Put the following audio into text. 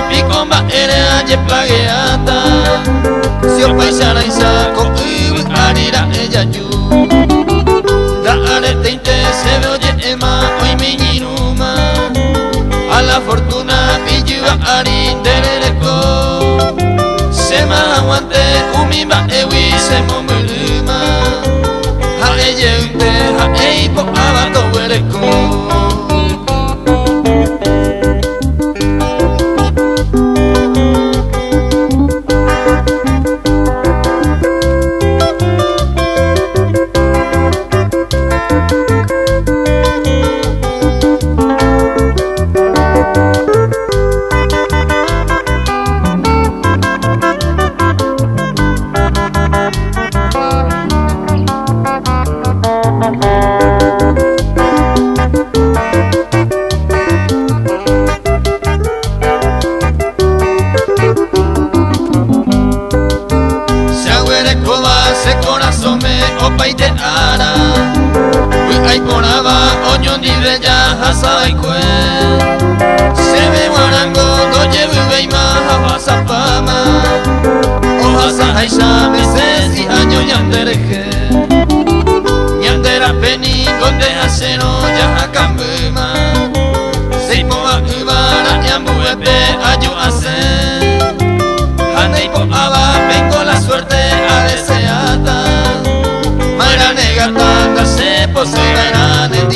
Pikomba ere aje plageata Sio paisana isako ubu arira ella yu Da arete inte se ve oye ema oi miñinuma A la fortuna pilluva arinderereko Sema aguante umimba ewi se momuluma Ha eye unte ha eipo abato wereko Opaite ara Ui aiporaba oñondi bella hasaikue Sebe guarango doye bubeima habasa pama Ohasa haisha mesesi año yandereje Yandera peni gonde aseno yaha kambuma Seipoa ubara yambuepe ayu ase Haneipo aba vengo la suerte a deseata Mara negata, se posee en el